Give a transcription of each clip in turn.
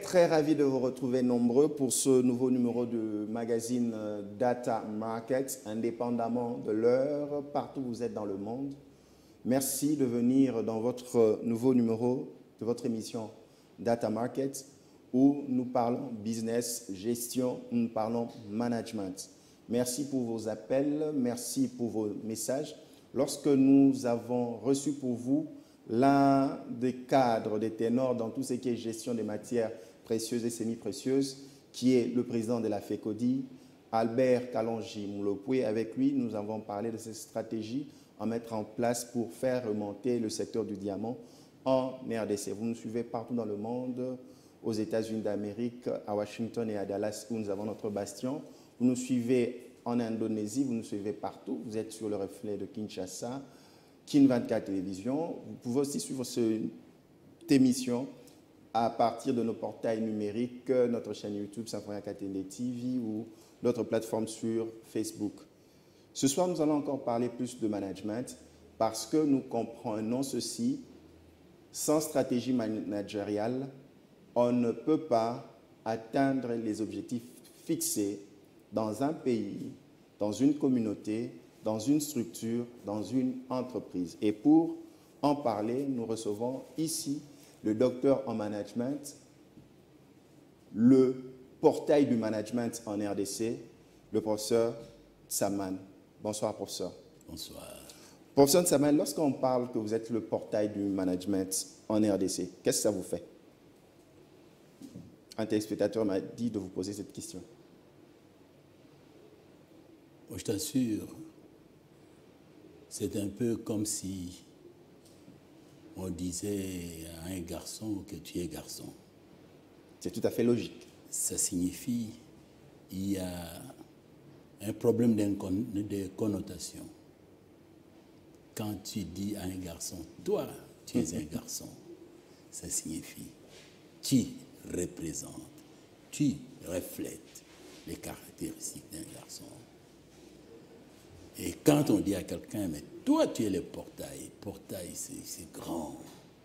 Très ravi de vous retrouver nombreux pour ce nouveau numéro du magazine Data Market, indépendamment de l'heure, partout où vous êtes dans le monde. Merci de venir dans votre nouveau numéro de votre émission Data Market, où nous parlons business, gestion, où nous parlons management. Merci pour vos appels, merci pour vos messages. Lorsque nous avons reçu pour vous l'un des cadres, des ténors dans tout ce qui est gestion des matières précieuses et semi-précieuses, qui est le président de la FECODI, Albert Kalonji-Moulopoué. Avec lui, nous avons parlé de cette stratégie à mettre en place pour faire remonter le secteur du diamant en RDC. Vous nous suivez partout dans le monde, aux États-Unis d'Amérique, à Washington et à Dallas, où nous avons notre bastion. Vous nous suivez en Indonésie, vous nous suivez partout. Vous êtes sur le reflet de Kinshasa, Kin 24 Télévision. Vous pouvez aussi suivre cette émission à partir de nos portails numériques, notre chaîne YouTube, Symphonia Télé TV ou d'autres plateformes sur Facebook. Ce soir, nous allons encore parler plus de management parce que nous comprenons ceci. Sans stratégie managériale, on ne peut pas atteindre les objectifs fixés dans un pays, dans une communauté, dans une structure, dans une entreprise. Et pour en parler, nous recevons ici le docteur en management, le portail du management en RDC, le professeur Tsaman. Bonsoir, professeur. Bonsoir. Professeur Tsaman, lorsqu'on parle que vous êtes le portail du management en RDC, qu'est-ce que ça vous fait? Un téléspectateur m'a dit de vous poser cette question. Je t'assure, c'est un peu comme si on disait à un garçon que tu es garçon. C'est tout à fait logique. Ça signifie qu'il y a un problème de connotation. Quand tu dis à un garçon, toi, tu es un garçon, ça signifie tu représentes, tu reflètes les caractéristiques d'un garçon. Et quand on dit à quelqu'un, mais toi tu es le portail, portail c'est grand,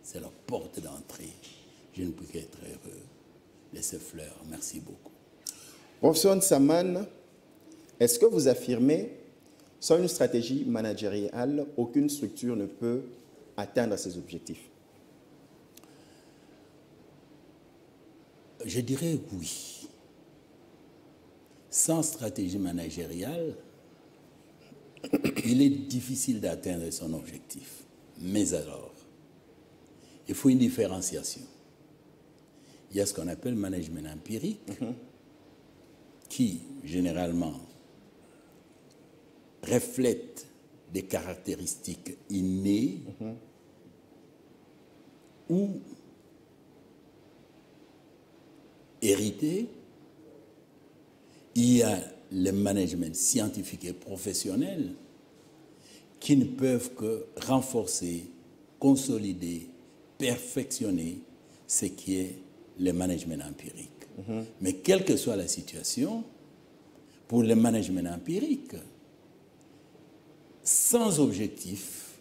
c'est la porte d'entrée. Je ne peux qu'être heureux de ces fleurs. Merci beaucoup. Professeur Tsaman, est-ce que vous affirmez, sans une stratégie managériale, aucune structure ne peut atteindre ses objectifs? Je dirais oui. Sans stratégie managériale, il est difficile d'atteindre son objectif. Mais alors, il faut une différenciation. Il y a ce qu'on appelle management empirique, qui, généralement, reflète des caractéristiques innées ou héritées. Il y a le management scientifique et professionnel qui ne peuvent que renforcer, consolider, perfectionner ce qui est le management empirique. Mais quelle que soit la situation, pour le management empirique, sans objectif,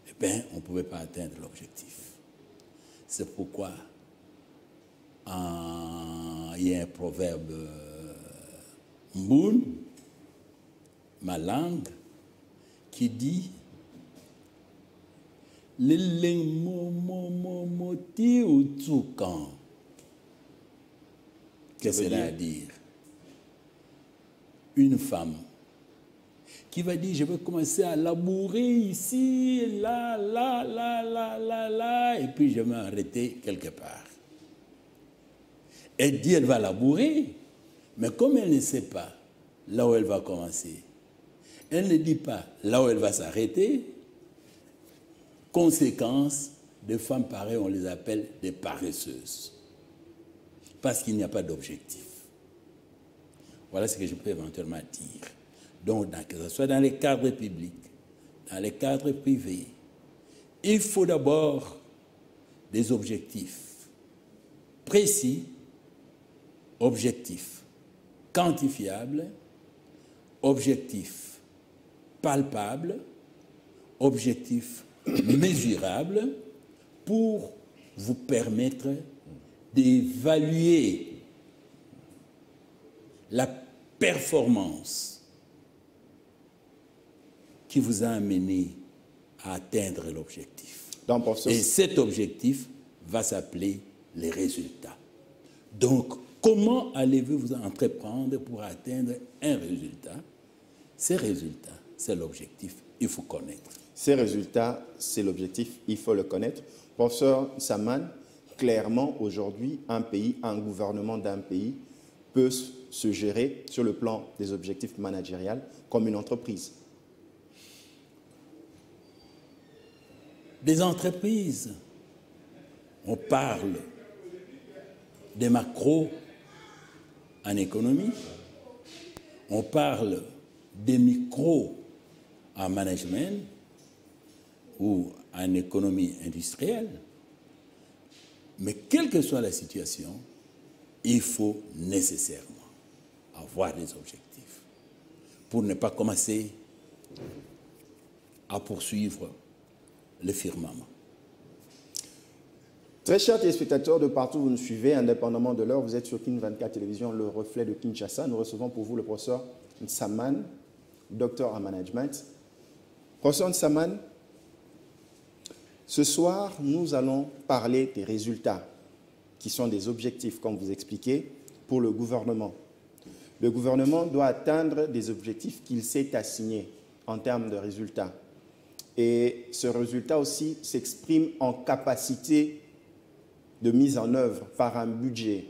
eh bien, on ne pouvait pas atteindre l'objectif. C'est pourquoi il y a un proverbe Mboun, ma langue, qui dit Lelengmomomoti ou Tsoukan. Qu'est-ce que cela veut dire? Une femme qui va dire, je vais commencer à labourer ici, là, là, là, là, là, là, et puis je vais m'arrêter quelque part. Elle dit, elle va labourer, mais comme elle ne sait pas là où elle va commencer, elle ne dit pas là où elle va s'arrêter. Conséquence, de femmes pareilles, on les appelle des paresseuses. Parce qu'il n'y a pas d'objectif. Voilà ce que je peux éventuellement dire. Donc, que ce soit dans les cadres publics, dans les cadres privés, il faut d'abord des objectifs précis, objectifs quantifiables, objectifs palpables, objectifs mesurables pour vous permettre d'évaluer la performance qui vous a amené à atteindre l'objectif. Et cet objectif va s'appeler les résultats. Donc, comment allez-vous vous entreprendre pour atteindre un résultat? Ces résultats, c'est l'objectif, il faut connaître. Ces résultats, c'est l'objectif, il faut le connaître. Professeur Saman, clairement, aujourd'hui, un pays, un gouvernement d'un pays peut se gérer sur le plan des objectifs managériels comme une entreprise. Des entreprises, on parle des macros en économie, on parle des micros en management ou en économie industrielle, mais quelle que soit la situation, il faut nécessairement avoir des objectifs pour ne pas commencer à poursuivre le firmament. Très chers téléspectateurs de partout où vous nous suivez, indépendamment de l'heure, vous êtes sur King 24 Télévision, le reflet de Kinshasa. Nous recevons pour vous le professeur Saman, docteur en management. Professeur Saman, ce soir, nous allons parler des résultats qui sont des objectifs, comme vous expliquez, pour le gouvernement. Le gouvernement doit atteindre des objectifs qu'il s'est assignés en termes de résultats. Et ce résultat aussi s'exprime en capacité de mise en œuvre par un budget.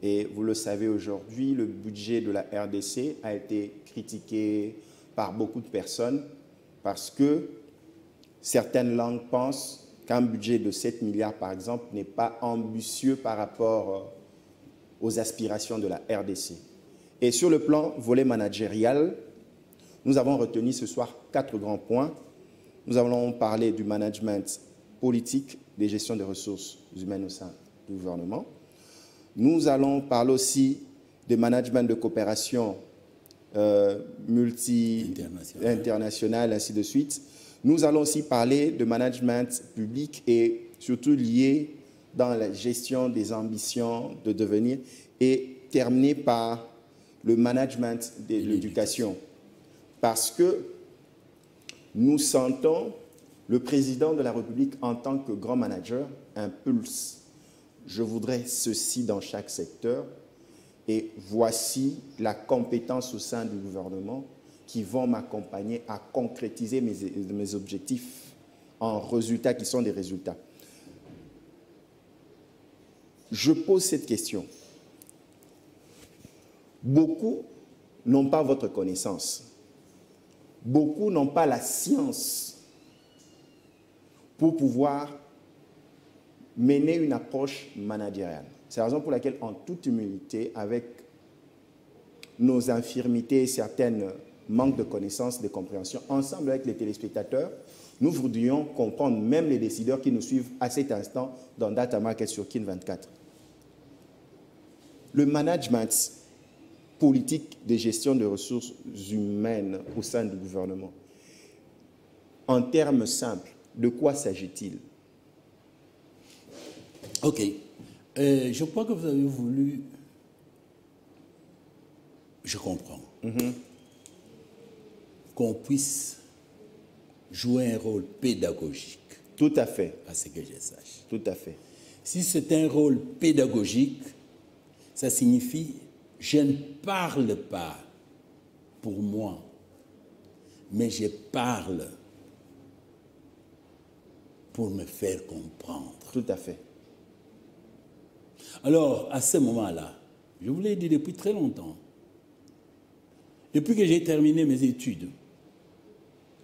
Et vous le savez aujourd'hui, le budget de la RDC a été critiqué par beaucoup de personnes parce que certaines langues pensent qu'un budget de 7 milliards, par exemple, n'est pas ambitieux par rapport aux aspirations de la RDC. Et sur le plan volet managérial, nous avons retenu ce soir 4 grands points. Nous allons parler du management politique, des gestions des ressources humaines au sein du gouvernement. Nous allons parler aussi de management de coopération multi-internationale, ainsi de suite. Nous allons aussi parler de management public et surtout lié dans la gestion des ambitions de devenir et terminer par le management de l'éducation. Parce que nous sentons le président de la République en tant que grand manager impulse. Je voudrais ceci dans chaque secteur et voici la compétence au sein du gouvernement qui vont m'accompagner à concrétiser mes objectifs en résultats qui sont des résultats. Je pose cette question. Beaucoup n'ont pas votre connaissance. Beaucoup n'ont pas la science pour pouvoir mener une approche managériale. C'est la raison pour laquelle, en toute humilité, avec nos infirmités et certaines manques de connaissances, de compréhension, ensemble avec les téléspectateurs, nous voudrions comprendre, même les décideurs qui nous suivent à cet instant dans Data Market sur Kin 24. Le management politique de gestion de ressources humaines au sein du gouvernement, en termes simples, de quoi s'agit-il? Ok. Je crois que vous avez voulu... Je comprends. Qu'on puisse jouer un rôle pédagogique. Tout à fait. À ce que je sache. Tout à fait. Si c'est un rôle pédagogique, ça signifie je ne parle pas pour moi, mais je parle pour me faire comprendre. Tout à fait. Alors, à ce moment-là, je vous l'ai dit depuis très longtemps, depuis que j'ai terminé mes études,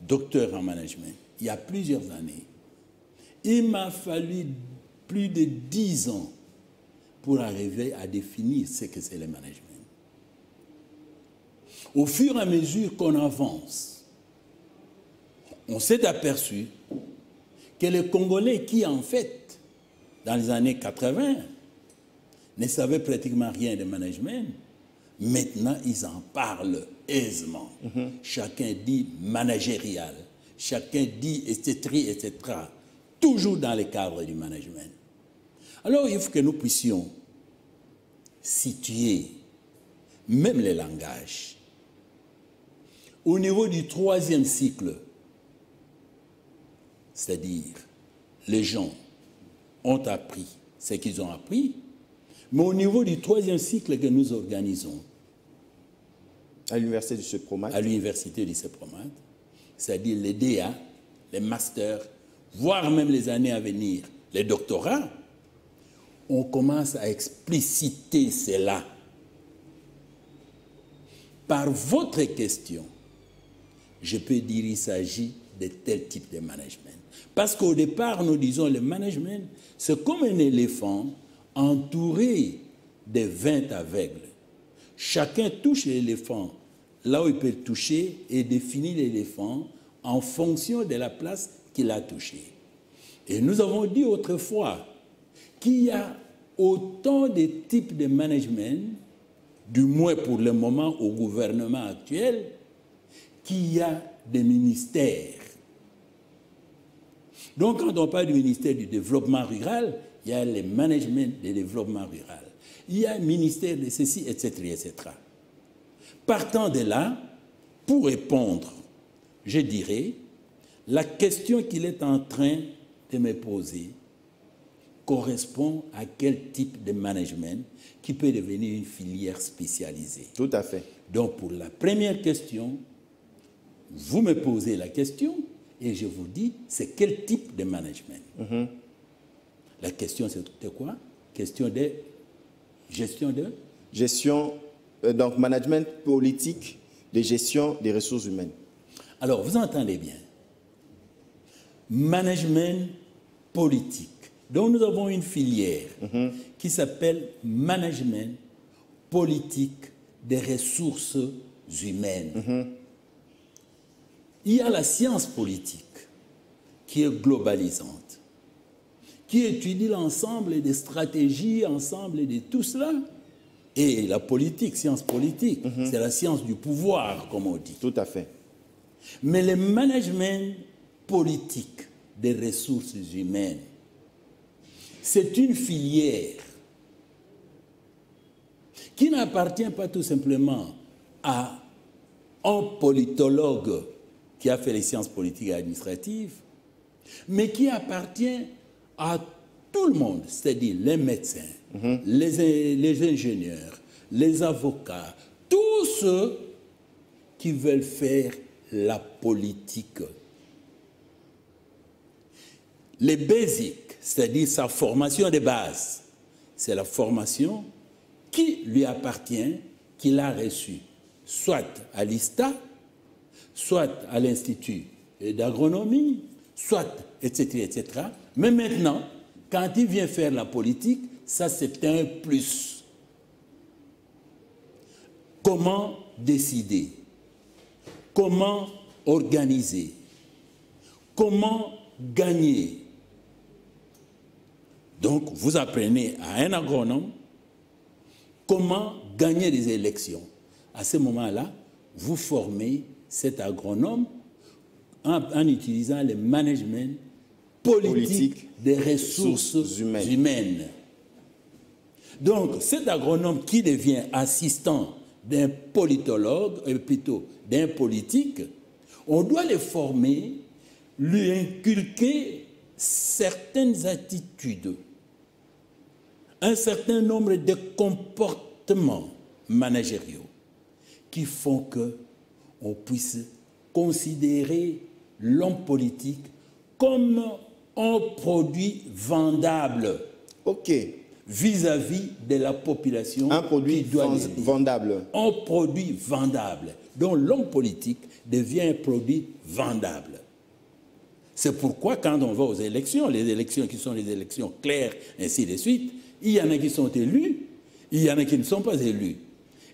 docteur en management, il y a plusieurs années, il m'a fallu plus de 10 ans pour arriver à définir ce que c'est le management. Au fur et à mesure qu'on avance, on s'est aperçu que les Congolais qui, en fait, dans les années 80, ne savaient pratiquement rien de management, maintenant, ils en parlent aisément. Chacun dit managérial, chacun dit etc., etc., toujours dans le cadre du management. Alors, il faut que nous puissions situer même les langages. Au niveau du 3e cycle, c'est-à-dire les gens ont appris ce qu'ils ont appris, mais au niveau du 3e cycle que nous organisons, à l'université du CEPROMAT. À l'université du CEPROMAT, c'est-à-dire les DA, les masters, voire même les années à venir, les doctorats, on commence à expliciter cela. Par votre question, je peux dire qu'il s'agit de tel type de management. Parce qu'au départ, nous disons le management, c'est comme un éléphant entouré de 20 aveugles. Chacun touche l'éléphant là où il peut toucher et définit l'éléphant en fonction de la place qu'il a touchée. Et nous avons dit autrefois qu'il y a autant de types de management, du moins pour le moment au gouvernement actuel, qu'il y a des ministères. Donc, quand on parle du ministère du développement rural, il y a le management du développement rural. Il y a le ministère de ceci, etc., etc. Partant de là, pour répondre, je dirais, la question qu'il est en train de me poser correspond à quel type de management qui peut devenir une filière spécialisée. Tout à fait. Donc, pour la première question, vous me posez la question et je vous dis, c'est quel type de management? La question, c'est quoi? Question de gestion de? Gestion, donc management politique de gestion des ressources humaines. Alors, vous entendez bien. Management politique. Donc, nous avons une filière qui s'appelle management politique des ressources humaines. Il y a la science politique qui est globalisante, qui étudie l'ensemble des stratégies, ensemble de tout cela. Et la politique, science politique, c'est la science du pouvoir, comme on dit. Tout à fait. Mais le management politique des ressources humaines, c'est une filière qui n'appartient pas tout simplement à un politologue qui a fait les sciences politiques et administratives, mais qui appartient à tout le monde, c'est-à-dire les médecins, les ingénieurs, les avocats, tous ceux qui veulent faire la politique. Les basics, c'est-à-dire sa formation de base, c'est la formation qui lui appartient, qu'il a reçue, soit à l'ISTA, soit à l'Institut d'agronomie, soit, etc., etc. Mais maintenant, quand il vient faire la politique, ça c'est un plus. Comment décider? Comment organiser? Comment gagner? Donc, vous apprenez à un agronome comment gagner des élections. À ce moment-là, vous formez cet agronome en utilisant le management politique des ressources humaines. Donc, cet agronome qui devient assistant d'un politologue, plutôt d'un politique, on doit le former, lui inculquer certaines attitudes, un certain nombre de comportements managériaux qui font qu'on puisse considérer l'homme politique comme un produit vendable. OK. Vis-à-vis de la population. Un produit vendable. Un produit vendable. Donc l'homme politique devient un produit vendable. C'est pourquoi quand on va aux élections, les élections qui sont des élections claires, ainsi de suite, il y en a qui sont élus, il y en a qui ne sont pas élus.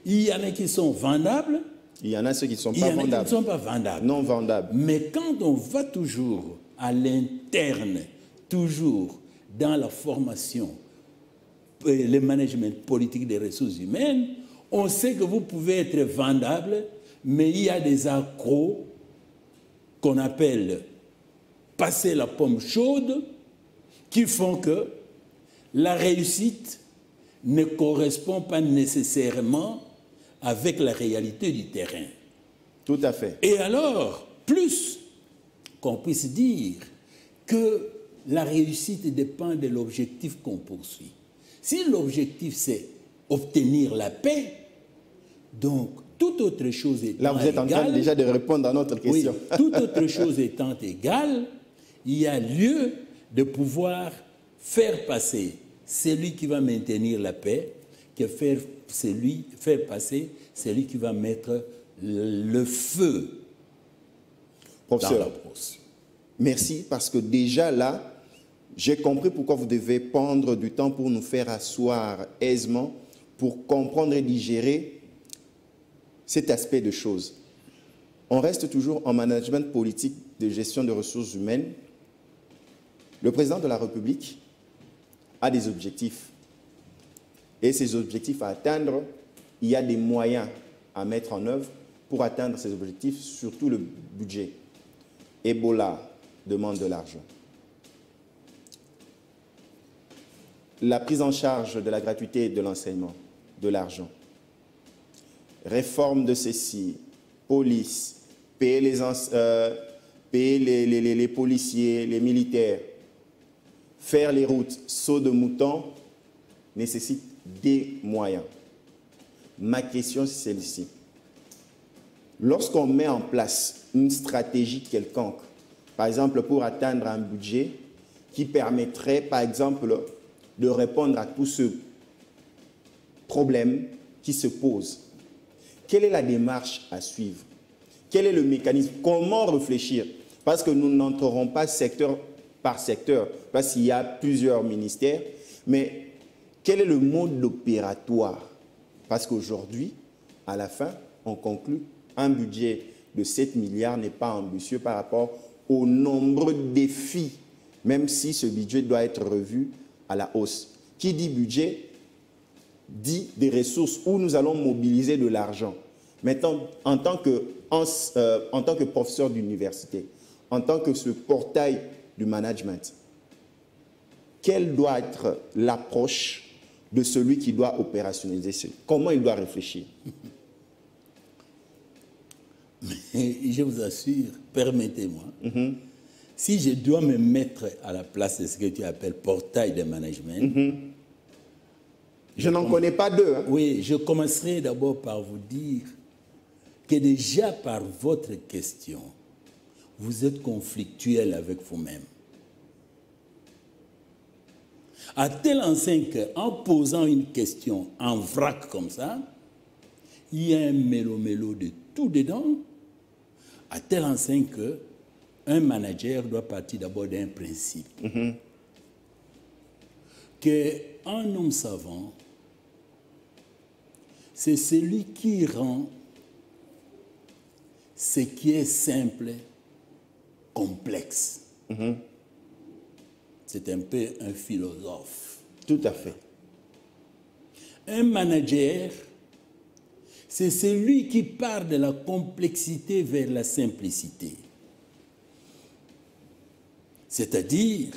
Il y en a qui sont vendables. Il y en a ceux qui ne sont pas vendables. Il y en a qui ne sont pas vendables. Non vendables. Mais quand on va toujours à l'interne, toujours dans la formation, le management politique des ressources humaines, on sait que vous pouvez être vendable, mais il y a des accros qu'on appelle passer la pomme chaude qui font que la réussite ne correspond pas nécessairement avec la réalité du terrain. Tout à fait. Et alors, plus qu'on puisse dire que la réussite dépend de l'objectif qu'on poursuit. Si l'objectif c'est obtenir la paix, donc toute autre chose étant là, vous êtes en train déjà de répondre à notre question. Oui, toute autre chose étant égale, il y a lieu de pouvoir faire passer celui qui va maintenir la paix, que faire passer celui qui va mettre le feu dans la brosse. Merci, parce que déjà là, j'ai compris pourquoi vous devez prendre du temps pour nous faire asseoir aisément, pour comprendre et digérer cet aspect de choses. On reste toujours en management politique de gestion de ressources humaines. Le président de la République a des objectifs. Et ces objectifs à atteindre, il y a des moyens à mettre en œuvre pour atteindre ces objectifs, surtout le budget. Ebola demande de l'argent. La prise en charge de la gratuité de l'enseignement, de l'argent. Réforme de ceci, police, payer les policiers, les militaires, faire les routes, saut de mouton, nécessite des moyens. Ma question, c'est celle-ci. Lorsqu'on met en place une stratégie quelconque, par exemple pour atteindre un budget qui permettrait, par exemple, de répondre à tout ce problème qui se pose, quelle est la démarche à suivre? Quel est le mécanisme? Comment réfléchir? Parce que nous n'entrerons pas secteur par secteur, parce qu'il y a plusieurs ministères, mais quel est le mode opératoire? Parce qu'aujourd'hui, à la fin, on conclut un budget de 7 milliards n'est pas ambitieux par rapport aux nombreux défis, même si ce budget doit être revu à la hausse. Qui dit budget dit des ressources où nous allons mobiliser de l'argent. Maintenant, en tant que professeur d'université, en tant que ce portail du management, quelle doit être l'approche de celui qui doit opérationnaliser? Comment il doit réfléchir? Mais je vous assure, permettez-moi, si je dois me mettre à la place de ce que tu appelles portail de management, je n'en connais pas deux. Hein? Oui, je commencerai d'abord par vous dire que déjà par votre question, vous êtes conflictuel avec vous-même. À tel enseigne qu'en posant une question en vrac comme ça, il y a un mélo-mélo de tout dedans, à tel enseigne qu'un manager doit partir d'abord d'un principe. Qu'un homme savant, c'est celui qui rend ce qui est simple complexe. C'est un peu un philosophe. Tout à fait. Un manager, c'est celui qui part de la complexité vers la simplicité. C'est-à-dire,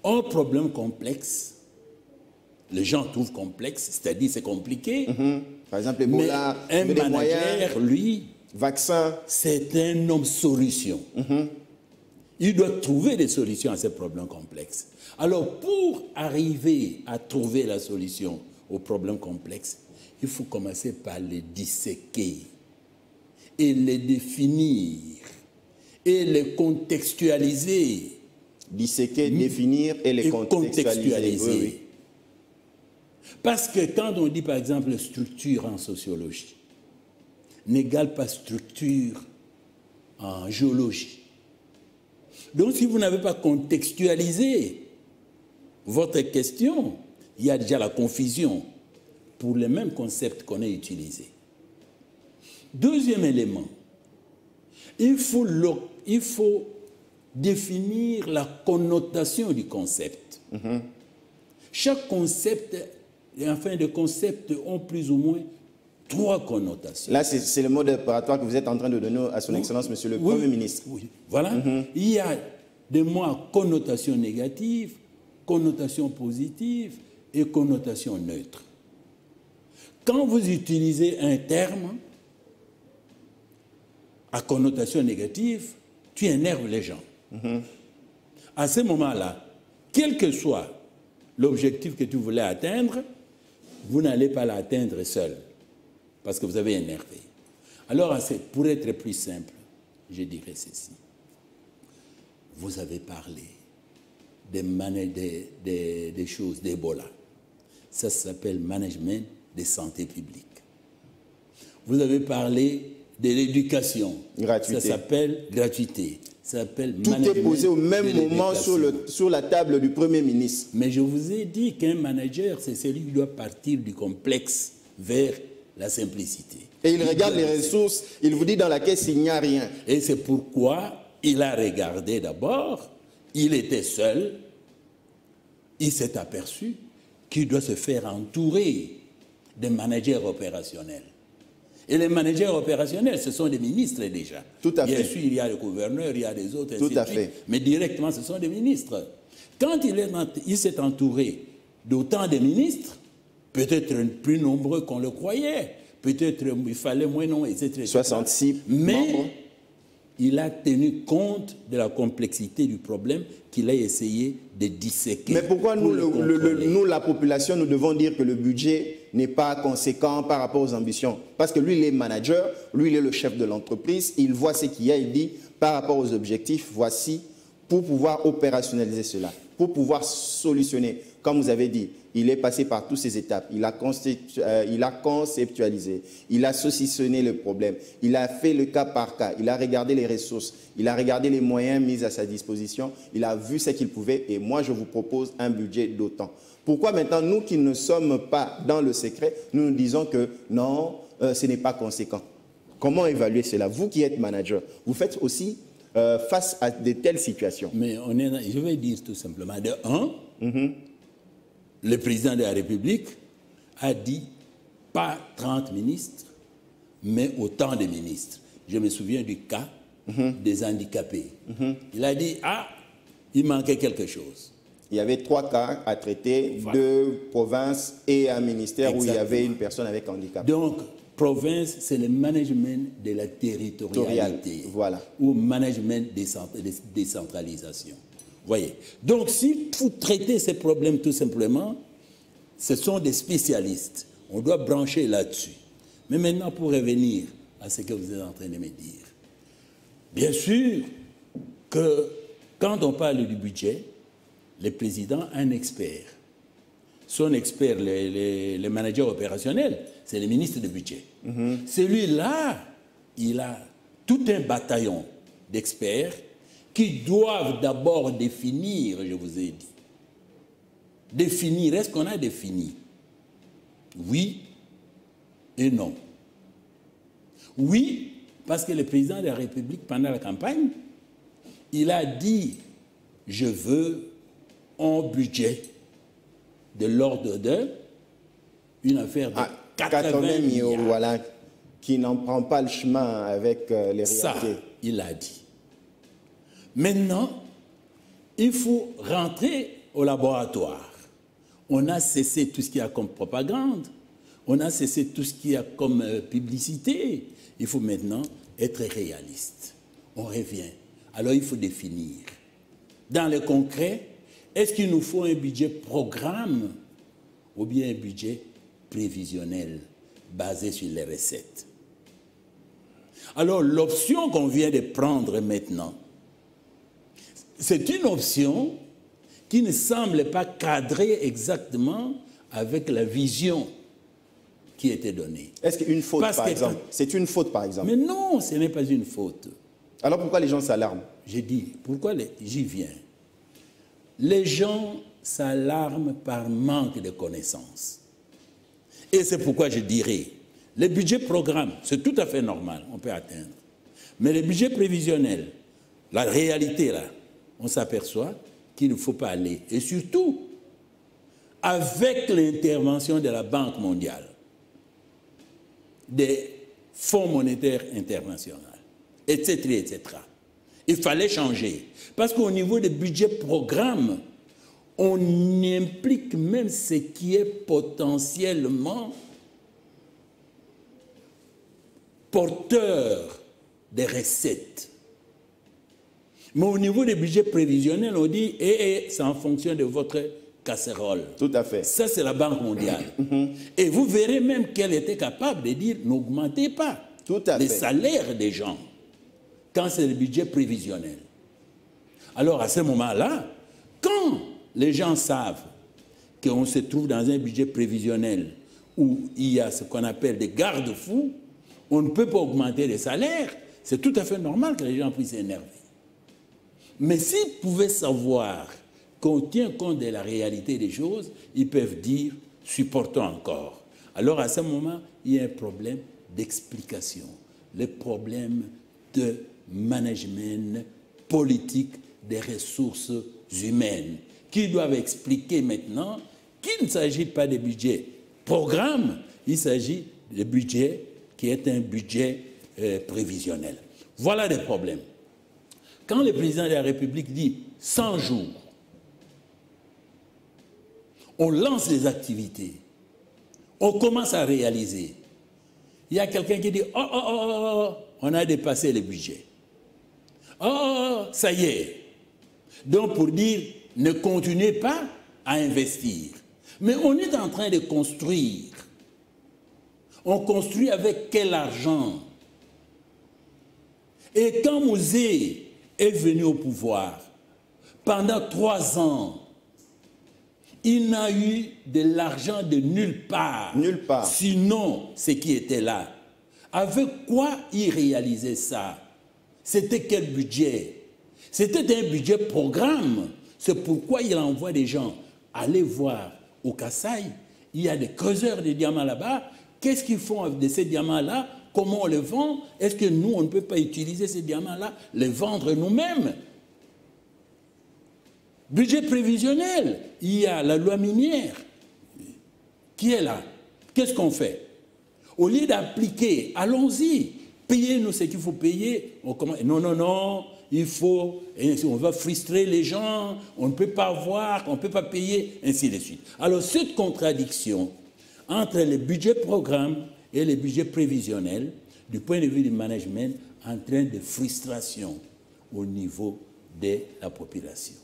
un problème complexe, les gens trouvent complexe, c'est-à-dire c'est compliqué. Par exemple, Ebola, un manager, lui, vaccin, c'est un homme solution. Il doit trouver des solutions à ces problèmes complexes. Alors, pour arriver à trouver la solution aux problèmes complexes, il faut commencer par les disséquer et les définir et les contextualiser. Disséquer, définir et les contextualiser. Oui. Parce que quand on dit par exemple structure en sociologie, n'égale pas structure en géologie. Donc si vous n'avez pas contextualisé votre question, il y a déjà la confusion pour les mêmes concepts qu'on a utilisés. Deuxième élément, il faut définir la connotation du concept. Chaque concept, en fin de concept, ont plus ou moins 3 connotations. Là, c'est le mode opératoire que vous êtes en train de donner à son Excellence, Monsieur le Premier ministre. Oui, voilà. Il y a des mots à connotation négative, connotation positive et connotation neutre. Quand vous utilisez un terme à connotation négative, tu énerves les gens. À ce moment-là, quel que soit l'objectif que tu voulais atteindre, vous n'allez pas l'atteindre seul, parce que vous avez énervé. Alors, pour être plus simple, je dirais ceci. Vous avez parlé des choses d'Ebola. Ça s'appelle management de santé publique. Vous avez parlé de l'éducation. Gratuité. Ça s'appelle gratuité. Ça s'appelle tout management. Tout est posé au même moment sur la table du Premier ministre. Mais je vous ai dit qu'un manager, c'est celui qui doit partir du complexe vers la simplicité. Et il regarde les ressources, il vous dit dans la caisse, il n'y a rien. Et c'est pourquoi il a regardé d'abord, il était seul, il s'est aperçu qu'il doit se faire entourer des managers opérationnels. Et les managers opérationnels, ce sont des ministres déjà. Tout à fait. Bien sûr, il y a le gouverneur, il y a des autres, tout à fait. Mais directement, ce sont des ministres. Quand il s'est entouré d'autant de ministres, peut-être plus nombreux qu'on le croyait, peut-être il fallait moins non, etc. 66 mais membres. Il a tenu compte de la complexité du problème qu'il a essayé de disséquer. Mais pourquoi nous, la population, nous devons dire que le budget n'est pas conséquent par rapport aux ambitions? Parce que lui, il est manager, lui, il est le chef de l'entreprise, il voit ce qu'il y a, il dit, par rapport aux objectifs, voici, pour pouvoir opérationnaliser cela, pour pouvoir solutionner. Comme vous avez dit, il est passé par toutes ces étapes. Il a conceptualisé, il a saucissonné le problème, il a fait le cas par cas, il a regardé les ressources, il a regardé les moyens mis à sa disposition, il a vu ce qu'il pouvait et moi je vous propose un budget d'autant. Pourquoi maintenant, nous qui ne sommes pas dans le secret, nous nous disons que non, ce n'est pas conséquent? Comment évaluer cela? Vous qui êtes manager, vous faites aussi face à de telles situations. Mais je vais dire tout simplement, de un, le président de la République a dit pas 30 ministres, mais autant de ministres. Je me souviens du cas des handicapés. Il a dit, il manquait quelque chose. Il y avait 3 cas à traiter, voilà. 2 provinces et un ministère. Exactement. Où il y avait une personne avec handicap. Donc, province, c'est le management de la territorialité. Voilà. Ou management de décentralisation. Voyez. Donc, si vous traitez ces problèmes tout simplement, ce sont des spécialistes. On doit brancher là-dessus. Mais maintenant, pour revenir à ce que vous êtes en train de me dire, bien sûr que quand on parle du budget, le président a un expert. Son expert, le manager opérationnel, c'est le ministre du budget. Celui-là, il a tout un bataillon d'experts qui doivent d'abord définir, je vous ai dit. Définir, est-ce qu'on a défini? Oui et non. Oui, parce que le président de la République, pendant la campagne, il a dit, je veux un budget de l'ordre de une affaire de 80 milliards. Voilà, qui n'en prend pas le chemin avec les réalités. Ça, il a dit. Maintenant, il faut rentrer au laboratoire. On a cessé tout ce qu'il y a comme propagande, on a cessé tout ce qu'il y a comme publicité. Il faut maintenant être réaliste. On revient. Alors il faut définir. Dans le concret, est-ce qu'il nous faut un budget programme ou bien un budget prévisionnel basé sur les recettes? Alors l'option qu'on vient de prendre maintenant, c'est une option qui ne semble pas cadrer exactement avec la vision qui était donnée. Est-ce qu'une faute, par exemple? C'est une faute, par exemple? Mais non, ce n'est pas une faute. Alors pourquoi les gens s'alarment? J'ai dit, pourquoi j'y viens. Les gens s'alarment par manque de connaissances. Et c'est pourquoi je dirais, le budget programme, c'est tout à fait normal, on peut atteindre. Mais le budget prévisionnel, la réalité là, on s'aperçoit qu'il ne faut pas aller. Et surtout, avec l'intervention de la Banque mondiale, des fonds monétaires internationaux, etc., etc., il fallait changer. Parce qu'au niveau des budgets programmes, on implique même ce qui est potentiellement porteur des recettes. Mais au niveau des budgets prévisionnels, on dit c'est en fonction de votre casserole. Tout à fait. Ça, c'est la Banque mondiale. Et vous verrez même qu'elle était capable de dire n'augmentez pas les salaires des gens quand c'est le budget prévisionnel. Alors, à ce moment-là, quand les gens savent qu'on se trouve dans un budget prévisionnel où il y a ce qu'on appelle des garde-fous, on ne peut pas augmenter les salaires. C'est tout à fait normal que les gens puissent s'énerver. Mais s'ils pouvaient savoir qu'on tient compte de la réalité des choses, ils peuvent dire « supportons encore ». Alors, à ce moment, il y a un problème d'explication, le problème de management politique des ressources humaines, qui doivent expliquer maintenant qu'il ne s'agit pas de budget programme, il s'agit de budget qui est un budget prévisionnel. Voilà des problèmes. Quand le président de la République dit 100 jours, on lance les activités, on commence à réaliser. Il y a quelqu'un qui dit « Oh, on a dépassé le budget. Oh, ça y est. » Donc pour dire « ne continuez pas à investir ». Mais on est en train de construire. On construit avec quel argent? Et quand Mosée est venu au pouvoir, pendant 3 ans, il n'a eu de l'argent de nulle part. Nulle part. Sinon, ce qui était là. Avec quoi il réalisait ça? C'était quel budget? C'était un budget programme. C'est pourquoi il envoie des gens aller voir au Kasaï. Il y a des creuseurs de diamants là-bas. Qu'est-ce qu'ils font de ces diamants-là? Comment on les vend? Est-ce que nous, on ne peut pas utiliser ces diamants-là, les vendre nous-mêmes? Budget prévisionnel, il y a la loi minière qui est là. Qu'est-ce qu'on fait? Au lieu d'appliquer, allons-y, payez-nous ce qu'il faut payer. On commence, non, il faut, on va frustrer les gens, on ne peut pas avoir, on ne peut pas payer, ainsi de suite. Alors cette contradiction entre les budgets programmes et les budgets prévisionnels, du point de vue du management, entraîne des frustrations au niveau de la population.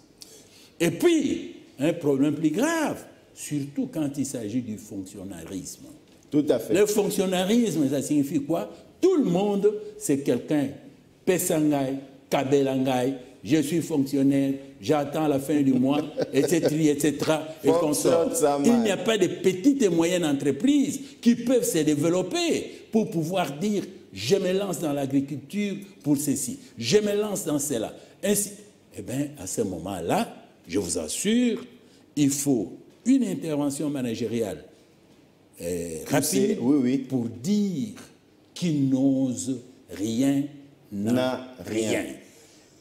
Et puis, un problème plus grave, surtout quand il s'agit du fonctionnarisme. Tout à fait. Le fonctionnarisme, ça signifie quoi? Tout le monde, c'est quelqu'un, Pessangai, Kabelangai, je suis fonctionnaire, j'attends la fin du mois, etc., etc., et qu'on sort. Il n'y a pas de petites et moyennes entreprises qui peuvent se développer pour pouvoir dire, je me lance dans l'agriculture pour ceci, je me lance dans cela. Ainsi, eh bien, à ce moment-là, je vous assure, il faut une intervention managériale rapide pour dire qu'il n'ose rien n'a rien.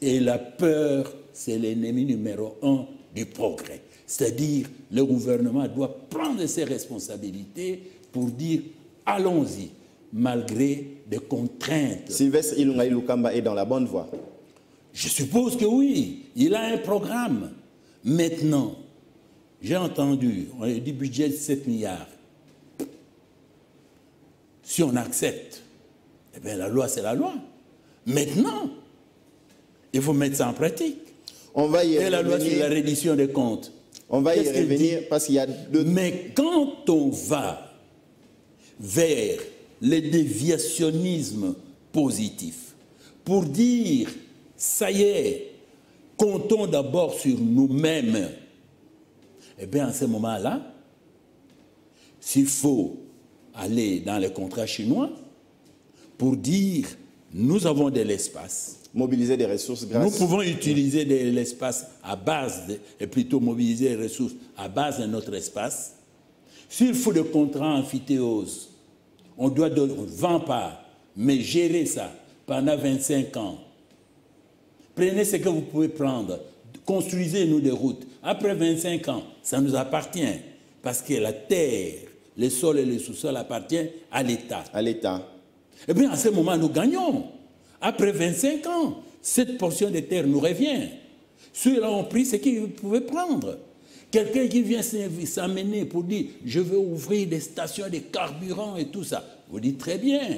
Et la peur, c'est l'ennemi numéro 1 du progrès. C'est-à-dire, le gouvernement doit prendre ses responsabilités pour dire allons-y, malgré des contraintes. Sylvestre Ilunga Ilukamba est dans la bonne voie. Je suppose que oui, il a un programme. Maintenant, j'ai entendu, on a dit budget de 7 milliards. Si on accepte, eh bien la loi c'est la loi. Maintenant, il faut mettre ça en pratique. On va y revenir. Et la loi sur la reddition des comptes. On va y revenir parce qu'il y a deux... Mais quand on va vers le déviationnisme positif, pour dire, ça y est, comptons d'abord sur nous-mêmes, eh bien, à ce moment-là, s'il faut aller dans les contrats chinois pour dire, nous avons de l'espace. Mobiliser des ressources grâce... Nous pouvons utiliser de l'espace à base, et plutôt mobiliser les ressources à base de notre espace. S'il faut des contrats amphithéose, on doit donner, on ne vend pas, mais gérer ça pendant 25 ans. Prenez ce que vous pouvez prendre, construisez-nous des routes. Après 25 ans, ça nous appartient, parce que la terre, le sol et le sous-sol appartiennent à l'État. À l'État. Eh bien, à ce moment, nous gagnons. Après 25 ans, cette portion de terre nous revient. Ceux-là ont pris ce qu'ils pouvaient prendre. Quelqu'un qui vient s'amener pour dire « je veux ouvrir des stations de carburant et tout ça », vous dites très bien,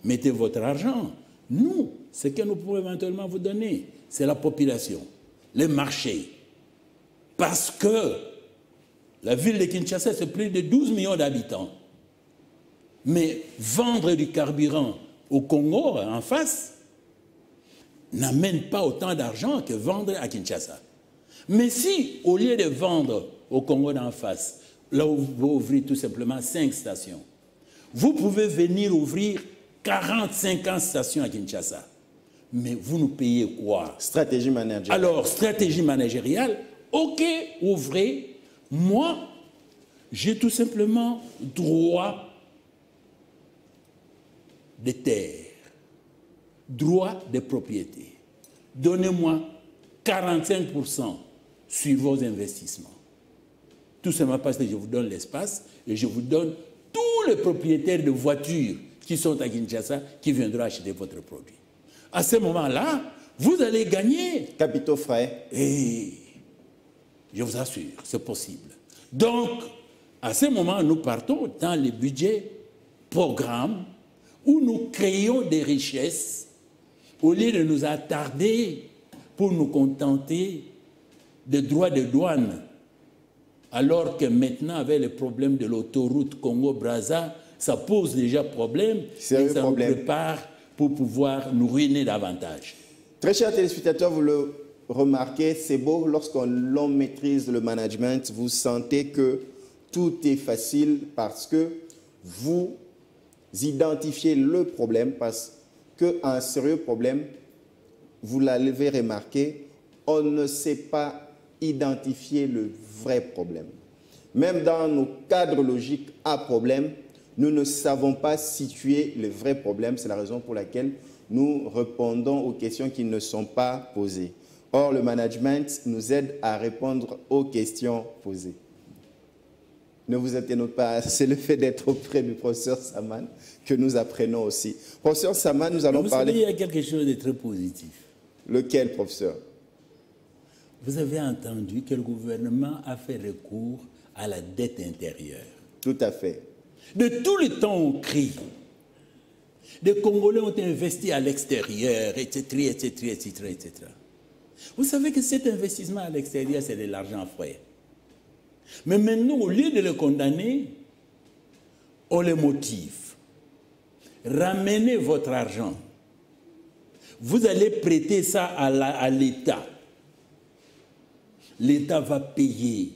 mettez votre argent. Nous, ce que nous pouvons éventuellement vous donner, c'est la population, les marchés. Parce que la ville de Kinshasa, c'est plus de 12 millions d'habitants. Mais vendre du carburant au Congo, en face, n'amène pas autant d'argent que vendre à Kinshasa. Mais si, au lieu de vendre au Congo d'en face, là où vous ouvrez tout simplement 5 stations, vous pouvez venir ouvrir 40, 50 stations à Kinshasa. Mais vous nous payez quoi? Stratégie managériale. Alors, stratégie managériale, ok, ouvrez. Moi, j'ai tout simplement droit de terre, droit de propriété. Donnez-moi 45% sur vos investissements. Tout simplement parce que je vous donne l'espace et je vous donne tous les propriétaires de voitures qui sont à Kinshasa qui viendront acheter votre produit. À ce moment-là, vous allez gagner. Capitaux frais. Et je vous assure, c'est possible. Donc, à ce moment, nous partons dans le budget programme où nous créons des richesses au lieu de nous attarder pour nous contenter des droits de douane. Alors que maintenant, avec le problème de l'autoroute Congo-Brazza, ça pose déjà problème et ça nous prépare pour pouvoir nous ruiner davantage. Très chers téléspectateurs, vous le remarquez, c'est beau, lorsqu'on maîtrise le management, vous sentez que tout est facile parce que vous identifiez le problème, parce qu'un sérieux problème, vous l'avez remarqué, on ne sait pas identifier le vrai problème. Même dans nos cadres logiques à problème, nous ne savons pas situer le vrai problème. C'est la raison pour laquelle nous répondons aux questions qui ne sont pas posées. Or, le management nous aide à répondre aux questions posées. Ne vous étonnez pas, c'est le fait d'être auprès du professeur Saman que nous apprenons aussi. Professeur Saman, nous allons parler... Vous savez, il y a quelque chose de très positif. Lequel, professeur? Vous avez entendu que le gouvernement a fait recours à la dette intérieure. Tout à fait. De tout le temps, on crie. Les Congolais ont investi à l'extérieur, etc., etc., etc., etc. Vous savez que cet investissement à l'extérieur, c'est de l'argent frais. Mais maintenant, au lieu de le condamner, on le motive. Ramenez votre argent. Vous allez prêter ça à l'État. L'État va payer.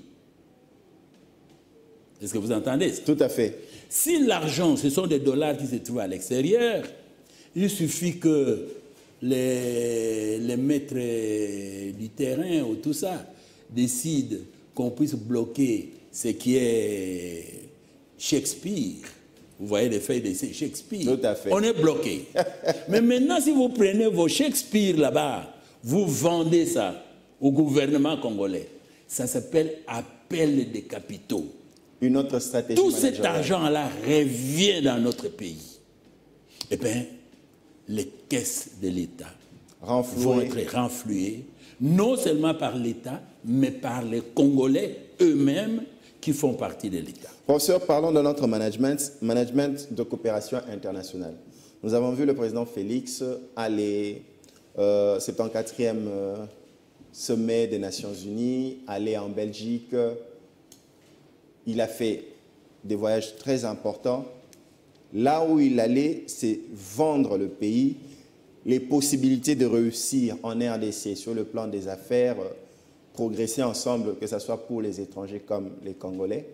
Est-ce que vous entendez? Tout à fait. Si l'argent, ce sont des dollars qui se trouvent à l'extérieur, il suffit que les maîtres du terrain ou tout ça décident qu'on puisse bloquer ce qui est Shakespeare. Vous voyez les feuilles de Shakespeare. Tout à fait. On est bloqué. Mais maintenant, si vous prenez vos Shakespeare là-bas, vous vendez ça au gouvernement congolais. Ça s'appelle appel des capitaux. Une autre stratégie. Tout cet argent-là revient dans notre pays. Eh bien, les caisses de l'État vont être renflouées, non seulement par l'État, mais par les Congolais eux-mêmes qui font partie de l'État. Professeur, parlons de notre management de coopération internationale. Nous avons vu le président Félix aller 74e sommet des Nations Unies, aller en Belgique. Il a fait des voyages très importants. Là où il allait, c'est vendre le pays, les possibilités de réussir en RDC sur le plan des affaires, progresser ensemble, que ce soit pour les étrangers comme les Congolais.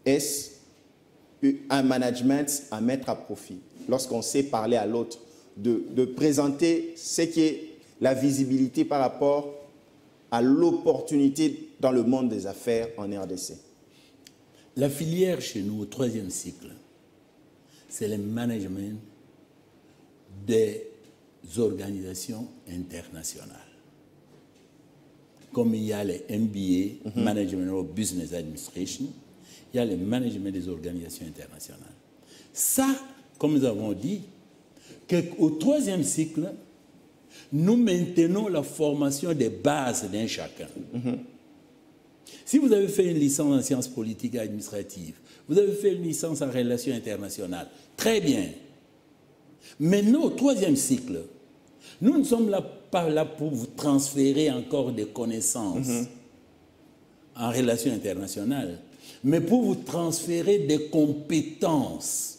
Est-ce un management à mettre à profit lorsqu'on sait parler à l'autre, de présenter ce qui est la visibilité par rapport à l'opportunité dans le monde des affaires en RDC? La filière chez nous, au 3e cycle, c'est le management des organisations internationales. Comme il y a les MBA, Management of Business Administration, il y a le management des organisations internationales. Ça, comme nous avons dit, qu'au 3e cycle, nous maintenons la formation des bases d'un chacun. Si vous avez fait une licence en sciences politiques et administratives, vous avez fait une licence en relations internationales, très bien. Maintenant, au 3e cycle, nous ne sommes pas là pour vous transférer encore des connaissances en relations internationales, mais pour vous transférer des compétences,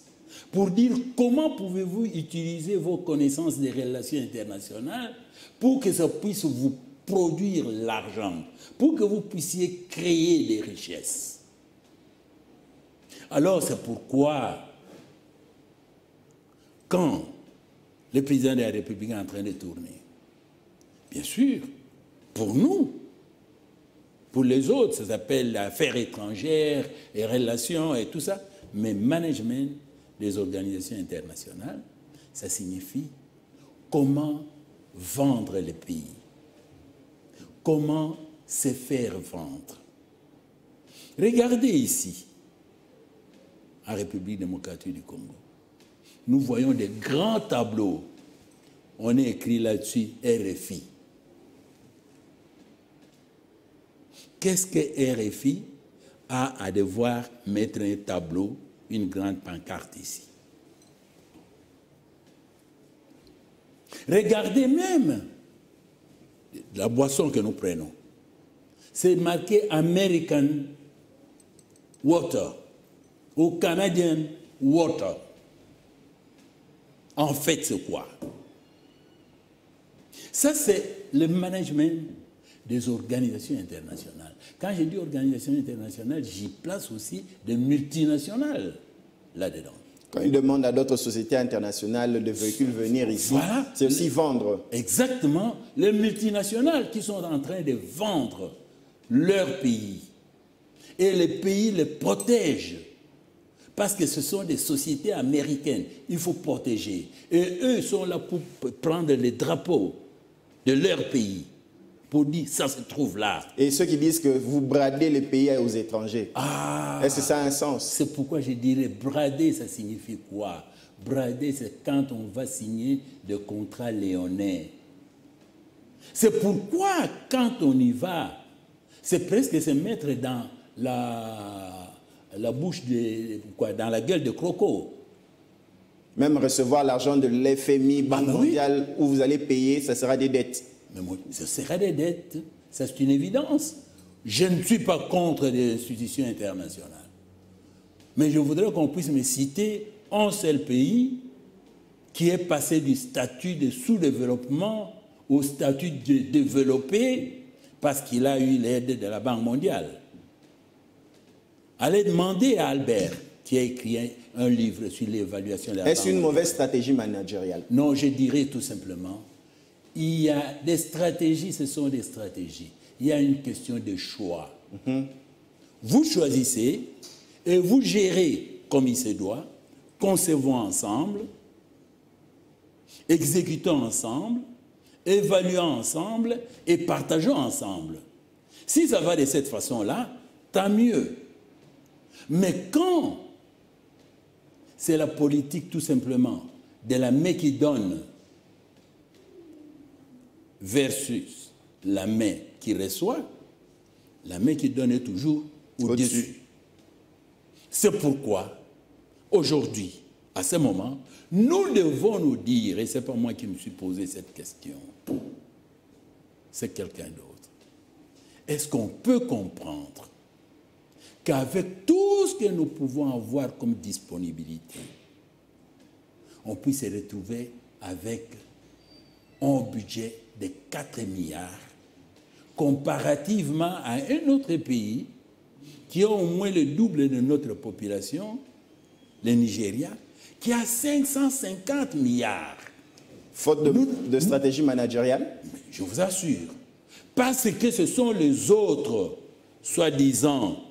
pour dire comment pouvez-vous utiliser vos connaissances des relations internationales pour que ça puisse vous produire l'argent, pour que vous puissiez créer des richesses. Alors c'est pourquoi, quand le président de la République est en train de tourner, bien sûr, pour nous, pour les autres, ça s'appelle affaires étrangères et relations et tout ça, mais management des organisations internationales, ça signifie comment vendre les pays, comment se faire vendre. Regardez ici, en République démocratique du Congo, nous voyons des grands tableaux. On est écrit là-dessus RFI. Qu'est-ce que RFI a à devoir mettre un tableau, une grande pancarte ici? Regardez même la boisson que nous prenons. C'est marqué American Water ou Canadian Water. En fait, c'est quoi? Ça, c'est le management des organisations internationales. Quand je dis organisations internationales, j'y place aussi des multinationales là-dedans. Quand ils demandent à d'autres sociétés internationales de véhicules venir ici, voilà, c'est aussi vendre. Exactement. Les multinationales qui sont en train de vendre leur pays. Et les pays les protègent. Parce que ce sont des sociétés américaines. Il faut protéger. Et eux sont là pour prendre les drapeaux de leur pays. Pour dire, ça se trouve là. Et ceux qui disent que vous bradez les pays aux étrangers, est-ce que ça a un sens? C'est pourquoi je dirais brader, ça signifie quoi? Brader, c'est quand on va signer des contrats léonais. C'est pourquoi, quand on y va, c'est presque se mettre dans la bouche, dans la gueule de croco. Même recevoir l'argent de l'FMI, Banque mondiale, où vous allez payer, ça sera des dettes. Mais moi, ce sera des dettes, ça c'est une évidence. Je ne suis pas contre les institutions internationales. Mais je voudrais qu'on puisse me citer un seul pays qui est passé du statut de sous-développement au statut de développé parce qu'il a eu l'aide de la Banque mondiale. Allez demander à Albert, qui a écrit un livre sur l'évaluation de la Banque mondiale. Est-ce une mauvaise stratégie managériale? Non, je dirais tout simplement, il y a des stratégies, ce sont des stratégies. Il y a une question de choix. Vous choisissez et vous gérez comme il se doit, concevons ensemble, exécutons ensemble, évaluons ensemble et partageons ensemble. Si ça va de cette façon-là, tant mieux. Mais quand c'est la politique tout simplement de la main qui donne versus la main qui reçoit, la main qui donne est toujours au-dessus. C'est pourquoi, aujourd'hui, à ce moment, nous devons nous dire, et ce n'est pas moi qui me suis posé cette question, c'est quelqu'un d'autre. Est-ce qu'on peut comprendre qu'avec tout ce que nous pouvons avoir comme disponibilité, on puisse se retrouver avec un budget de 4 milliards comparativement à un autre pays qui a au moins le double de notre population, le Nigeria, qui a 550 milliards. Faute de stratégie managériale? Je vous assure. Parce que ce sont les autres, soi-disant,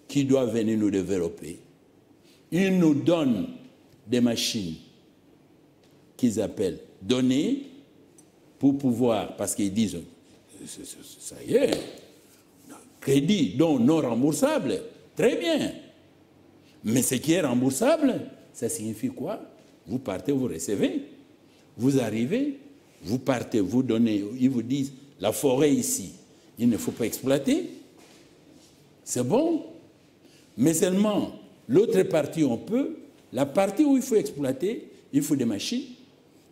qui doivent venir nous développer. Ils nous donnent des machines qu'ils appellent données pour pouvoir, parce qu'ils disent, ça y est, crédit donc non remboursable, très bien. Mais ce qui est remboursable, ça signifie quoi? Vous partez, vous recevez. Vous arrivez, vous partez, vous donnez, ils vous disent, la forêt ici, il ne faut pas exploiter. c'est bon, mais seulement l'autre partie on peut, la partie où il faut exploiter, il faut des machines.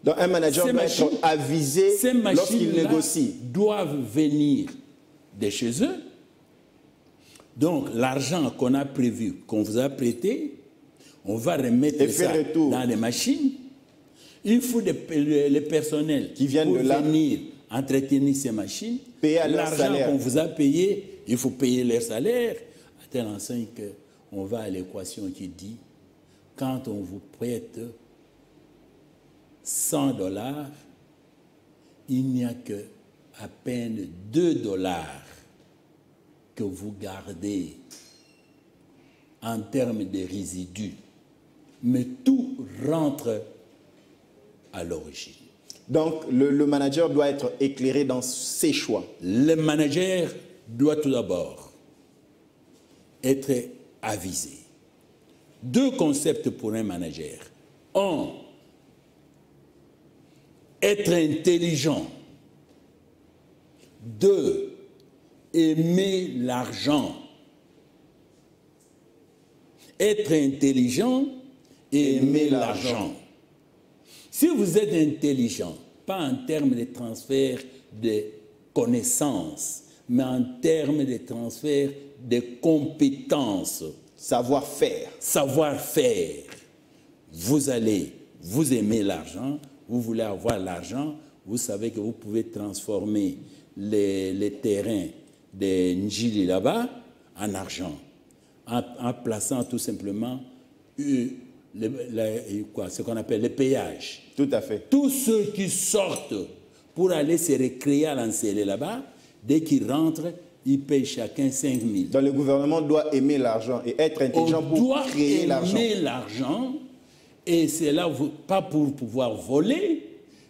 Donc un manager doit être avisé lorsqu'il négocie. Doivent venir de chez eux. Donc l'argent qu'on a prévu, qu'on vous a prêté, on va remettre ça dans les machines. Il faut les personnels qui viennent venir entretenir ces machines. L'argent qu'on vous a payé, il faut payer leur salaire. À telle enseigne qu'on va à l'équation qui dit, quand on vous prête $100, il n'y a que à peine $2 que vous gardez en termes de résidus. Mais tout rentre à l'origine. Donc, le manager doit être éclairé dans ses choix. Le manager doit tout d'abord être avisé. 2 concepts pour un manager. 1, être intelligent. 2, aimer l'argent. Être intelligent et aimer l'argent. Si vous êtes intelligent, pas en termes de transfert de connaissances, mais en termes de transfert de compétences, savoir-faire. Savoir-faire. Vous aimez l'argent, vous voulez avoir l'argent, vous savez que vous pouvez transformer les terrains de Njili là-bas en argent, en plaçant tout simplement ce qu'on appelle les péages. Tout à fait. Tous ceux qui sortent pour aller se récréer à l'Ancélé là-bas, dès qu'ils rentrent, ils payent chacun 5 000. Donc le gouvernement doit aimer l'argent et être intelligent pour créer l'argent. On doit aimer l'argent, et c'est là, pas pour pouvoir voler,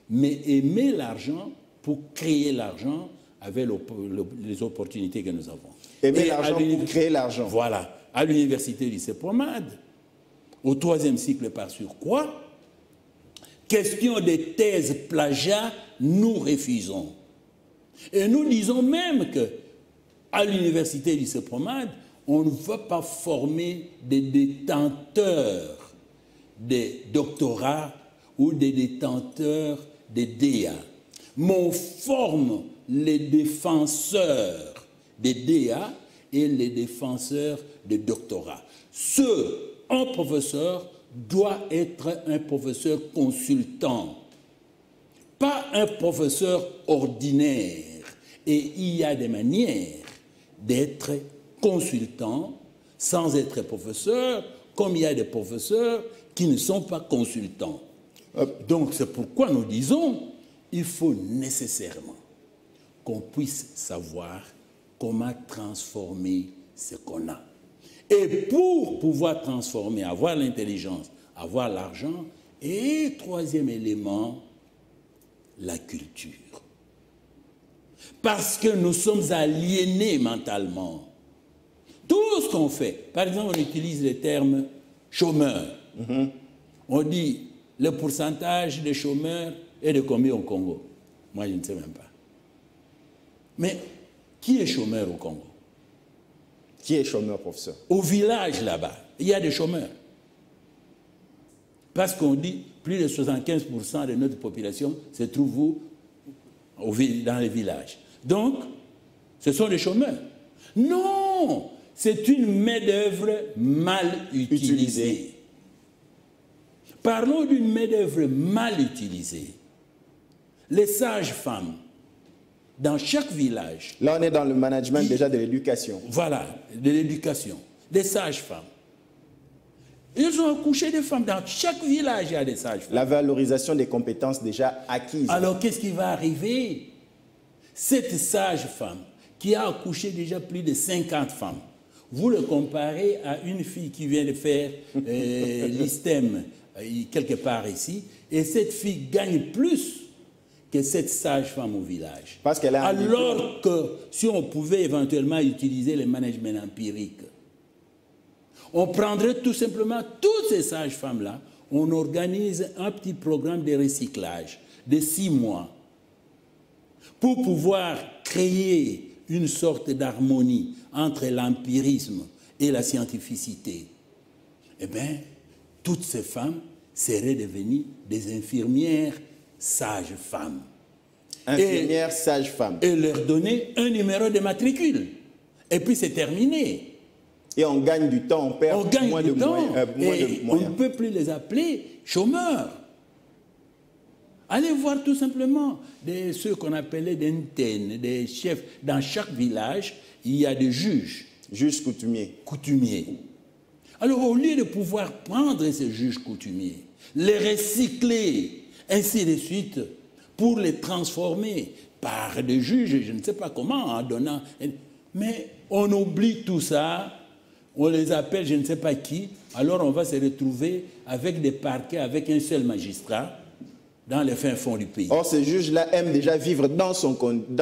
mais aimer l'argent pour créer l'argent avec les opportunités que nous avons. Aimer l'argent pour créer l'argent. Voilà. À l'université du lycée Pomade, au 3e cycle par sur quoi, question de thèse plagiat, nous refusons. Et nous disons même que à l'université du lycée Pomade, on ne veut pas former des détenteurs de doctorats ou des détenteurs de DA. Mais on forme les défenseurs des DA et les défenseurs de doctorats. Un professeur doit être un professeur consultant, pas un professeur ordinaire. Et il y a des manières d'être consultant sans être professeur, comme il y a des professeurs qui ne sont pas consultants. Donc c'est pourquoi nous disons il faut nécessairement qu'on puisse savoir comment transformer ce qu'on a. Et pour pouvoir transformer, avoir l'intelligence, avoir l'argent, et 3e élément, la culture. Parce que nous sommes aliénés mentalement. Tout ce qu'on fait, par exemple, on utilise le terme chômeur. On dit le pourcentage de chômeurs est de combien au Congo? Moi, je ne sais même pas. Mais qui est chômeur au Congo? Qui est chômeur, professeur? Au village là-bas, il y a des chômeurs. Parce qu'on dit plus de 75% de notre population se trouve dans les villages. Donc, ce sont des chômeurs. Non, c'est une main-d'œuvre mal utilisée. Parlons d'une main-d'œuvre mal utilisée. Les sages-femmes, dans chaque village. Là, on est dans le management déjà de l'éducation. Voilà, de l'éducation. Des sages-femmes. Ils ont accouché des femmes. Dans chaque village, il y a des sages-femmes. La valorisation des compétences déjà acquises. Alors, qu'est-ce qui va arriver? Cette sage-femme qui a accouché déjà plus de 50 femmes, vous le comparez à une fille qui vient de faire l'ISTEM quelque part ici, et cette fille gagne plus que cette sage-femme au village. Parce qu'elle a alors que si on pouvait éventuellement utiliser le management empirique, on prendrait tout simplement toutes ces sages-femmes-là, on organise un petit programme de recyclage de 6 mois pour pouvoir créer une sorte d'harmonie entre l'empirisme et la scientificité, eh bien, toutes ces femmes seraient devenues des infirmières sages-femmes. Infirmières sages-femmes. Et leur donner un numéro de matricule. Et puis c'est terminé. Et on gagne du temps, on perd moins de moyens. On ne peut plus les appeler chômeurs. Allez voir tout simplement ceux qu'on appelait des nten, des chefs. Dans chaque village, il y a des juges. Juges coutumiers. Coutumiers. Alors, au lieu de pouvoir prendre ces juges coutumiers, les recycler, ainsi de suite, pour les transformer par des juges, je ne sais pas comment, en donnant... Mais on oublie tout ça, on les appelle je ne sais pas qui, alors on va se retrouver avec des parquets, avec un seul magistrat, dans les fins fonds du pays. Or, ce juge-là aime déjà vivre dans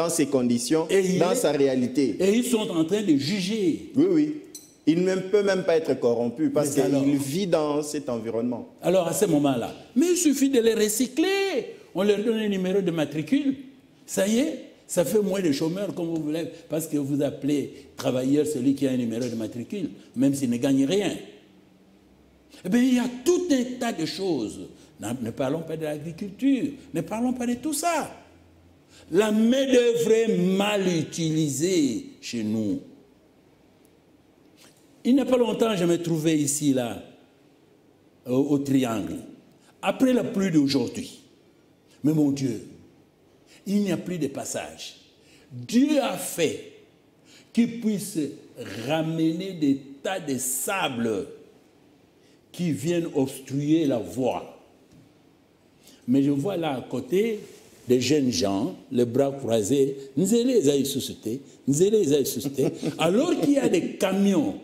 ses conditions, dans sa réalité. Et ils sont en train de juger. Oui, oui. Il ne peut même pas être corrompu parce qu'il vit dans cet environnement. Alors, à ce moment-là, mais il suffit de les recycler. On leur donne un numéro de matricule. Ça y est, ça fait moins de chômeurs, comme vous voulez, parce que vous appelez travailleur celui qui a un numéro de matricule, même s'il ne gagne rien. Eh bien, il y a tout un tas de choses. Ne parlons pas de l'agriculture, ne parlons pas de tout ça. La main-d'œuvre est mal utilisée chez nous. Il n'y a pas longtemps, je me trouvais ici, là, au Triangle, après la pluie d'aujourd'hui. Mais mon Dieu, il n'y a plus de passage. Dieu a fait qu'il puisse ramener des tas de sable qui viennent obstruer la voie. Mais je vois là à côté des jeunes gens, les bras croisés, alors qu'il y a des camions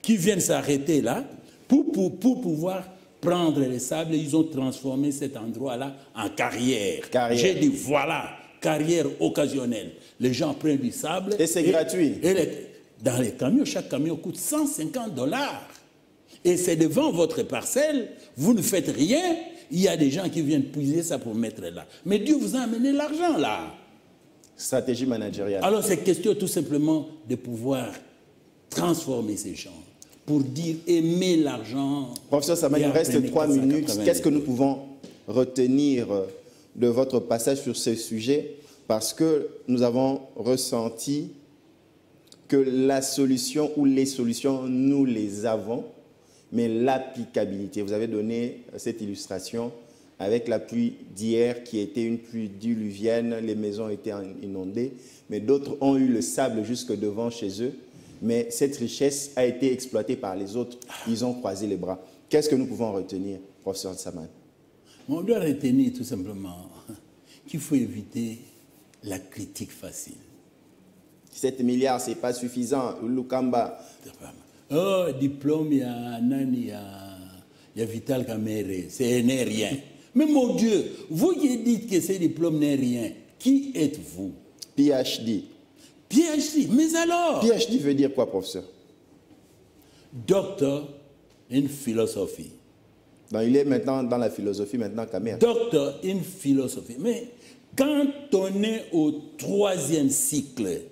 qui viennent s'arrêter là pour pouvoir prendre les sables. Ils ont transformé cet endroit-là en carrière. J'ai dit voilà, carrière occasionnelle. Les gens prennent du sable. Et c'est gratuit. Dans les camions, chaque camion coûte $150. Et c'est devant votre parcelle, vous ne faites rien. Il y a des gens qui viennent puiser ça pour mettre là. Mais Dieu vous a amené l'argent là. Stratégie managériale. Alors c'est question tout simplement de pouvoir transformer ces gens pour dire aimer l'argent. Professeur Saman, il reste 3 minutes. Qu'est-ce que nous pouvons retenir de votre passage sur ce sujet? Parce que nous avons ressenti que la solution ou les solutions, nous les avons, mais l'applicabilité. Vous avez donné cette illustration avec la pluie d'hier qui était une pluie diluvienne, les maisons étaient inondées, mais d'autres ont eu le sable jusque devant chez eux. Mais cette richesse a été exploitée par les autres. Ils ont croisé les bras. Qu'est-ce que nous pouvons retenir, professeur Saman? On doit retenir tout simplement qu'il faut éviter la critique facile. 7 milliards, ce n'est pas suffisant. Lukamba. Oh, diplôme, il y a Nani, il y a Vital Kamere, c'est n'est rien. Mais mon Dieu, vous qui dites que ce diplôme n'est rien, qui êtes-vous? PhD. PhD, mais alors? PhD veut dire quoi, professeur? Doctor in Philosophy. Donc, il est maintenant dans la philosophie, maintenant Kamere. Doctor in Philosophy. Mais quand on est au 3e cycle,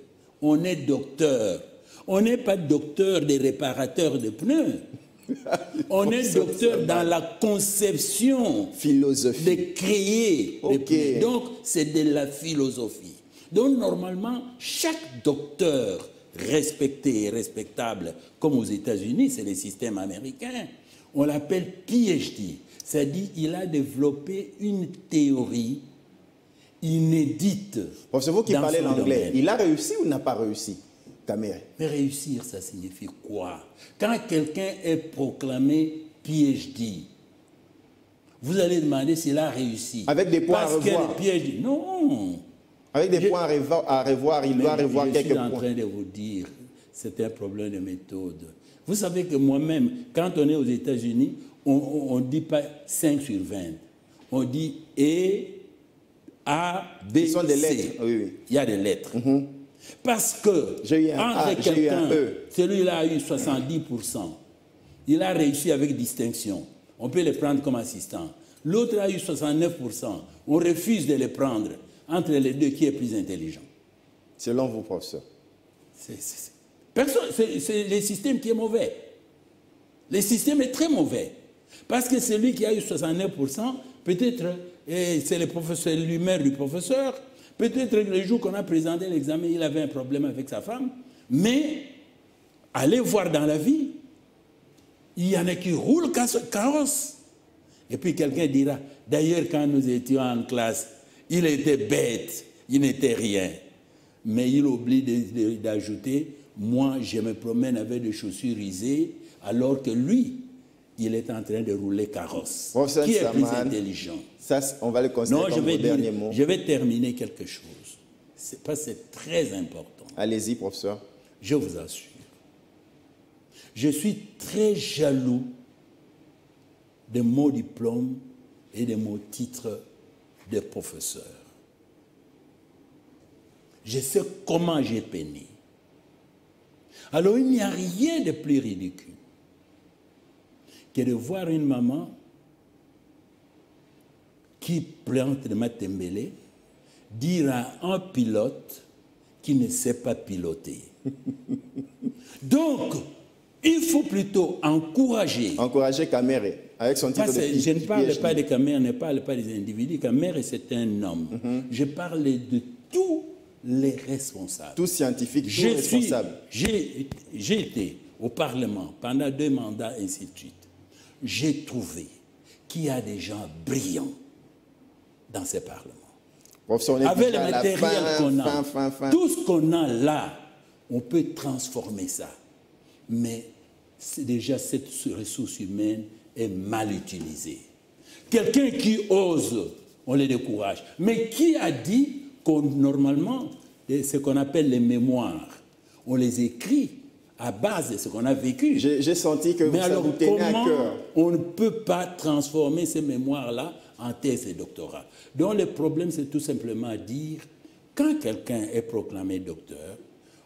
on est docteur. On n'est pas docteur des réparateurs de pneus. On est docteur dans la conception philosophie. De créer des pneus. Donc, c'est de la philosophie. Donc, normalement, chaque docteur respecté et respectable, comme aux États-Unis, c'est le système américain, on l'appelle PhD. C'est-à-dire qu'il a développé une théorie inédite. C'est vous qui parlez l'anglais. Il a réussi ou n'a pas réussi, Kamere? Mais réussir, ça signifie quoi? Quand quelqu'un est proclamé PhD, vous allez demander s'il a réussi. Avec des points à revoir. Parce que le PhD, non. Avec des points à revoir, il doit revoir quelques points. Je suis en train de vous dire, c'est un problème de méthode. Vous savez que moi-même, quand on est aux États-Unis, on ne dit pas 5 sur 20. On dit E, A, B, C. Ce sont des lettres. Oui, oui. Il y a des lettres. Parce que, j'ai eu un A, j'ai eu un E. Celui-là a eu 70%. Il a réussi avec distinction. On peut le prendre comme assistant. L'autre a eu 69%. On refuse de le prendre. Entre les deux, qui est plus intelligent? Selon vous, professeur? C'est le système qui est mauvais. Le système est très mauvais. Parce que celui qui a eu 69%, peut-être c'est le professeur, l'humeur du professeur, peut-être le jour qu'on a présenté l'examen, il avait un problème avec sa femme, mais allez voir dans la vie, il y en a qui roulent carrosse. Et puis quelqu'un dira, d'ailleurs quand nous étions en classe, il était bête, il n'était rien. Mais il oublie d'ajouter, moi je me promène avec des chaussures usées, alors que lui, il est en train de rouler carrosse. Qui est plus intelligent? Ça, on va le considérer comme le dernier mot. Je vais terminer quelque chose. C'est très important. Allez-y, professeur. Je vous assure. Je suis très jaloux de mon diplôme et de mon titre de professeur. Je sais comment j'ai peiné. Alors, il n'y a rien de plus ridicule que de voir une maman qui plante de Matembele dire à un pilote qui ne sait pas piloter. Donc, il faut plutôt encourager. Encourager Kamere avec son titre de PhD. Je ne parle pas de Kamere, je ne parle pas des individus. Kamere, c'est un homme. Je parle de tous les responsables. Tous scientifiques, tous responsables. J'ai été au Parlement pendant 2 mandats, ainsi de suite. J'ai trouvé qu'il y a des gens brillants dans ces parlements. Avec le matériel qu'on a, tout ce qu'on a là, on peut transformer ça. Mais déjà, cette ressource humaine est mal utilisée. Quelqu'un qui ose, on le décourage. Mais qui a dit qu'on, normalement, ce qu'on appelle les mémoires, on les écrit à base de ce qu'on a vécu. J'ai senti que vous tenez à cœur. On ne peut pas transformer ces mémoires-là en thèse et doctorat. Donc le problème, c'est tout simplement à dire, quand quelqu'un est proclamé docteur,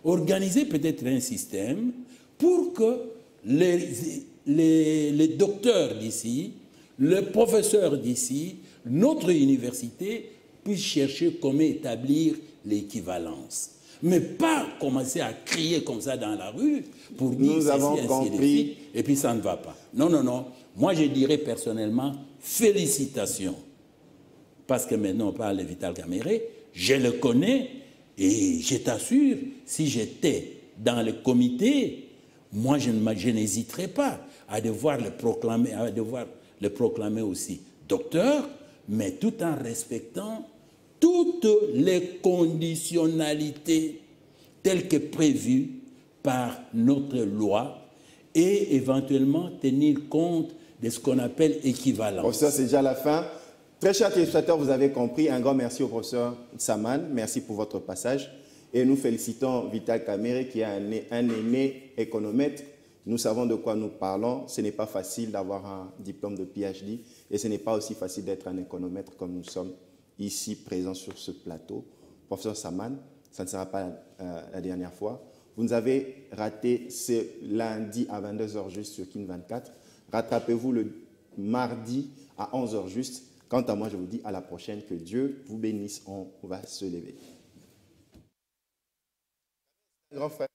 organiser peut-être un système pour que les docteurs d'ici, les professeurs d'ici, notre université puissent chercher comment établir l'équivalence. Mais pas commencer à crier comme ça dans la rue pour dire nous avons compris. Et puis ça ne va pas. Non, non, non. Moi, je dirais personnellement, félicitations. Parce que maintenant, on parle de Vital Kamere, je le connais et je t'assure, si j'étais dans le comité, moi, je n'hésiterais pas à devoir le proclamer aussi docteur, mais tout en respectant toutes les conditionnalités telles que prévues par notre loi et éventuellement tenir compte de ce qu'on appelle équivalence. Professeur, c'est déjà la fin. Très chers téléspectateurs, vous avez compris. Un grand merci au professeur Saman. Merci pour votre passage. Et nous félicitons Vital Kamere qui est un aîné économètre. Nous savons de quoi nous parlons. Ce n'est pas facile d'avoir un diplôme de PhD et ce n'est pas aussi facile d'être un économètre comme nous sommes ici présents sur ce plateau. Professeur Saman, ça ne sera pas la dernière fois. Vous nous avez raté ce lundi à 22h juste sur Kin 24. Rattrapez-vous le mardi à 11h juste. Quant à moi, je vous dis à la prochaine. Que Dieu vous bénisse. On va se lever. Grand frère.